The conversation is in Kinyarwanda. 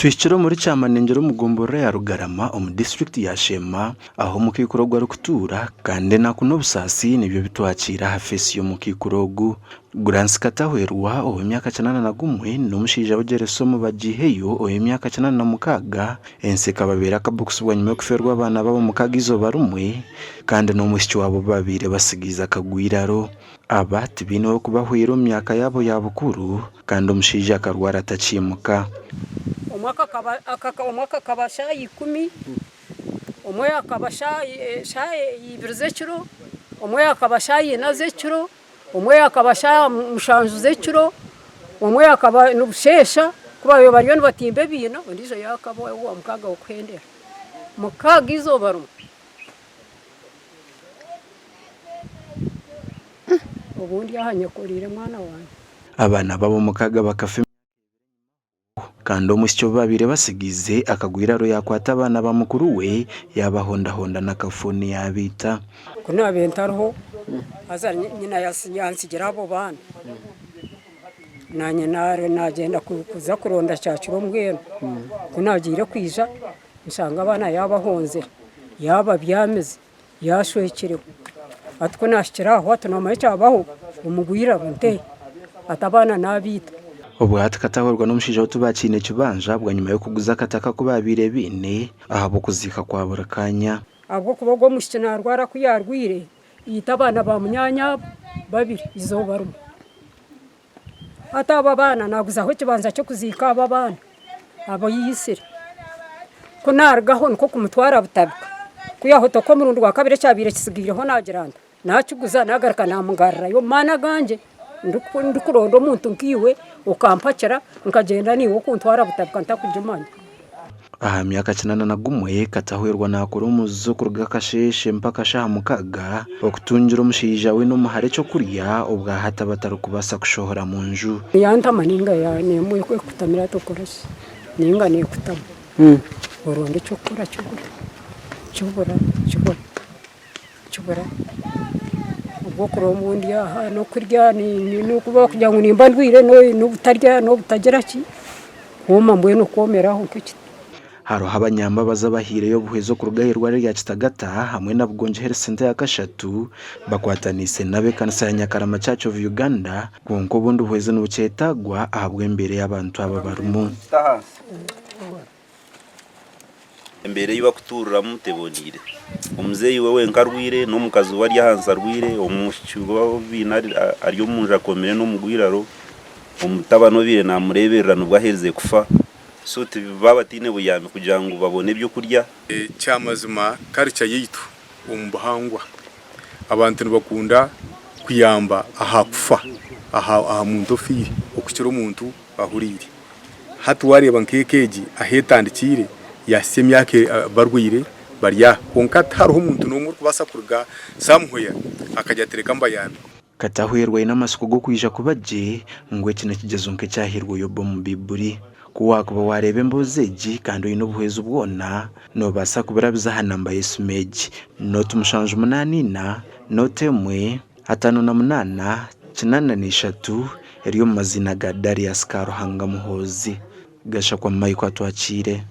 Twishiro muri Cyamanengero mugombora ya Rugarama mu district ya Shema aho mukikurogwa rukutura kandi nakuno busasi nibyo bitwakira hafesi yo mukikurogu Guransikatahwerwa myaka 91 n'umushija bugereso mu bagiheyo myaka 96 enseka babera kabukubwa nyuma yo kuferwa abana babo mukagizo barumwe kandi no mushiki wabo babire basigiza kagwiraro abati bino kubahwira myaka yabo yabukuru kandi umushija akarwara atacimuka umwaka kabashayi 10 umwe akabashayi ibirezekiro umwe akabashayi nazekiro umwe akabasha mushanjuze kiro umwe akaba nubushesha kuba yo bariyo batimbe bino ndizo yakabo uwo mukaga okwendera mukaga izo baru ubundi yahanye kurire mwana wanjye abana babo mukaga bakafe kandi umusyo babire basigize akagwiraro yakwata abana bamukuru we yabahondahonda nakafuni yabita kuna abentaraho azar nyina yansigira abo bana nanye nagenda kuza kuronda cyaciro mbweno kunagire kwija nsanga abana yabahonze yaba byameze yashwekerewe atko nashikira aho atonamaye cyabaho umugwira bunte atabana nabita ubwati katahorwa n'umushija utubakine cyubanja bwa nyuma yo kuguza kataka kubabire bine ahabo kuzika kwa burakanya abwo kubogwa mushikina rwara kuyarwire itabana ba munyanya babiri izo barumu ataba bana naguza aho kibanza cyo kuzika aba bana abo yisire ko nargaho nko kumutwara butabika kuyahoto ko murundi wa kabire cyabire kisigireho nagiranda nacuguza nagaraka namugarra yo mana ganje ndikurondo muntu nkiwe ukampakira nkagenda niwo kuntwara butabika ntakujumanya myaka 91 katahwerwa nakora umuzukuru gakasheshe mpaka shaha mukaga okutungira umushija we no muhare cyo kuriya ubwa hata bataro kubasa kushohora mu nju yanta maninga ya nemuye kwe kutamira tokorashe ninga ne kutama boronde cyo kura cyobora ubwo kuro mundi ya no kurya ni kuba kujya ngo nimba ndwire no butarya no butagera ki homa mbwe no komeraho nkiki haro habanyamba bazabahire yo buhezo ku rugahirwa rya Kitagata hamwe na Bugonje Health Center ya Kashatu bakwatanise nabe kanisa ya Nyakarama Church of Uganda konko bundi buhezo n'ubucetagwa ahabwe imbere y'abantu aba barumu imbere yiba kuturura mutebonire umzeyi wewe nkarwire no mukazi wari yahanza rwire umushyugo binari ariyo munja komere no mugwiraro umutabano bire namureberera nubwo aheze kufa sote babatine buyame kugira ngo babone byo kurya cyamazima karica yitu umuhangwa abantu bakunda kuyamba ahakufa aha muntu firi okukira umuntu ahurire hatu wareba nkekeji ahetandikire yasemye yake barwire barya konka hariho umuntu n'umwe kubasa kurga samhoya akajya tereka mbayame katahwerwa n'amasuko go kwija kubaje ngwe kino kigezo nke cyahirwa yo bomu biburi kuwa kuba warebe mbozeji kandi ino buhezo bwona no basa kubirabiza hanamba Yesu meji note umushanje 8 note 1 5 na 8 kinana ni 3 eriyo mazina ga Darius Karuhanga Muhozi gasha kwa Mike atwakire